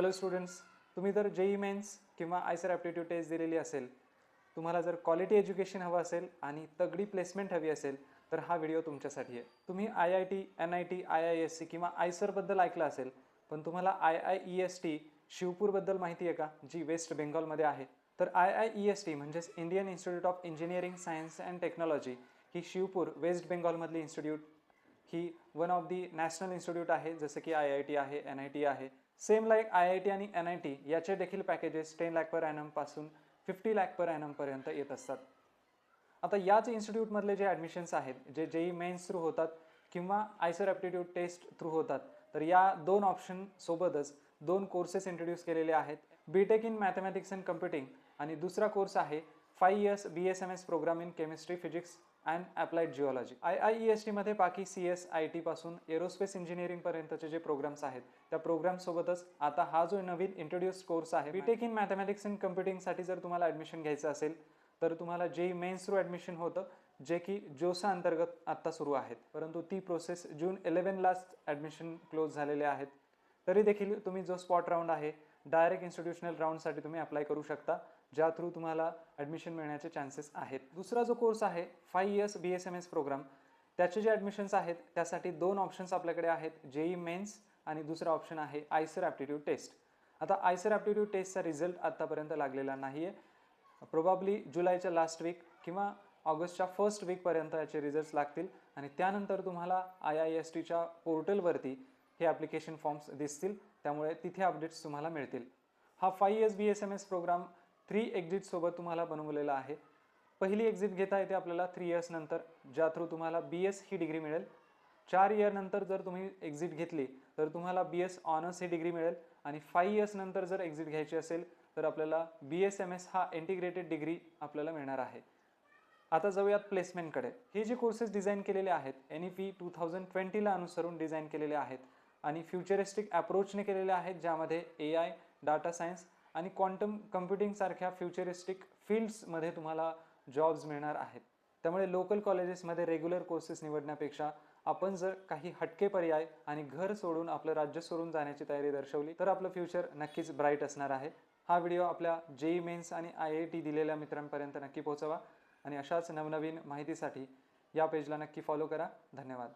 Hello students, तुम्ही जर JEE men's किंवा आयसर ॲप्टिट्यूड टेस्ट दिलेली असेल, तुम्हाला जर क्वालिटी एज्युकेशन हवं असेल आणि तगडी प्लेसमेंट हवी असेल तर हा व्हिडिओ तुमच्यासाठी आहे. तुम्ही IIT, NIT, IISc किंवा आयसरबद्दल ऐकलं असेल, पण तुम्हाला IIEST शिवपूरबद्दल माहिती आहे का, जी वेस्ट बेंगॉलमध्ये आहे? तर IIEST म्हणजेच Indian institute of engineering science and technology ही शिवपूर वेस्ट बेंगॉलमधली इन्स्टिट्यूट ही one of the national institute आहे, जसं की IIT आहे, NIT आहे. सेम लाईक IIT आणि NIT याचे देखील पॅकेजेस 10 लाख पर ॲनम पासून 50 लाख पर ॲनम पर्यंत येत असतात. आता याच इन्स्टिट्यूटमधले जे ॲडमिशन्स आहेत, जे जेई मेन्स थ्रू होतात किंवा आयसर ॲप्टिट्यूड टेस्ट थ्रू होतात, तर या दोन ऑप्शन सोबतच दोन कोर्सेस इंट्रोड्यूस केलेले आहेत. BTech in mathematics and computing आणि दुसरा कोर्स आहे 5 years BSMS program in chemistry, physics and applied geology. IIEST मध्ये बाकी CS, IT पासून एरोस्पेस इंजिनिअरिंग पर्यंतचे जे प्रोग्राम्स आहेत, त्या प्रोग्राम सोबतच आता हा जो नवीन इंट्रोड्यूस्ड कोर्स आहे BTech इन मॅथमॅटिक्स अँड कम्प्युटिंगसाठी जर तुम्हाला ॲडमिशन घ्यायचं असेल तर तुम्हाला जेई मेन्स थ्रू ॲडमिशन होतं, जे की जोसा अंतर्गत आत्ता सुरू आहेत. परंतु ती प्रोसेस जून 11लाच ॲडमिशन क्लोज झालेले आहेत. तरी देखील तुम्ही जो स्पॉट राऊंड आहे, डायरेक्ट इन्स्टिट्यूशनल राऊंडसाठी तुम्ही अप्लाय करू शकता, ज्या थ्रू तुम्हाला ॲडमिशन मिळण्याचे चान्सेस आहेत. दुसरा जो कोर्स आहे 5 इयर्स BSMS प्रोग्राम, त्याचे जे ॲडमिशन्स आहेत त्यासाठी दोन ऑप्शन्स आपल्याकडे आहेत, जेई मेन्स आणि दुसरा ऑप्शन आहे आयसर ॲप्टिट्यूड टेस्ट. आता आयसर ॲप्टिट्यूड टेस्टचा रिझल्ट आत्तापर्यंत लागलेला नाही आहे. प्रोबॅबली जुलैच्या लास्ट वीक किंवा ऑगस्टच्या फर्स्ट वीकपर्यंत याचे रिझल्ट्स लागतील आणि त्यानंतर तुम्हाला IISTच्या पोर्टलवरती हे ॲप्लिकेशन फॉर्म्स दिसतील, त्यामुळे तिथे अपडेट्स तुम्हाला मिळतील. हा 5 इयर्स BSMS प्रोग्राम 3 एक्झिटसोबत तुम्हाला बनवलेला आहे. पहिली एक्झिट घेता येते आपल्याला 3 इयर्स नंतर, ज्या थ्रू तुम्हाला BS ही डिग्री मिळेल. 4 इयर नंतर जर तुम्ही एक्झिट घेतली तर तुम्हाला BS ऑनर्स ही डिग्री मिळेल आणि 5 इयर्स नंतर जर एक्झिट घ्यायची असेल तर आपल्याला BSMS हा इंटिग्रेटेड डिग्री आपल्याला मिळणार आहे. आता जाऊयात प्लेसमेंटकडे. हे जे कोर्सेस डिझाईन केलेले आहेत NEP 2020ला अनुसरून डिझाईन केलेले आहेत आणि फ्युचरिस्टिक अप्रोचने केलेले आहेत, ज्यामध्ये AI, डाटा सायन्स आणि क्वांटम कम्प्युटिंग सारख्या फ्युचरिस्टिक फील्ड्समध्ये तुम्हाला जॉब्स मिळणार आहेत. त्यामुळे लोकल कॉलेजेसमध्ये रेग्युलर कोर्सेस निवडण्यापेक्षा आपण जर काही हटके पर्याय आणि घर सोडून आपलं राज्य सोडून जाण्याची तयारी दर्शवली तर आपलं फ्युचर नक्कीच ब्राईट असणार आहे. हा व्हिडिओ आपल्या जेई मेन्स आणि IIT दिलेल्या मित्रांपर्यंत नक्की पोहोचवा आणि अशाच नवनवीन माहितीसाठी या पेजला नक्की फॉलो करा. धन्यवाद.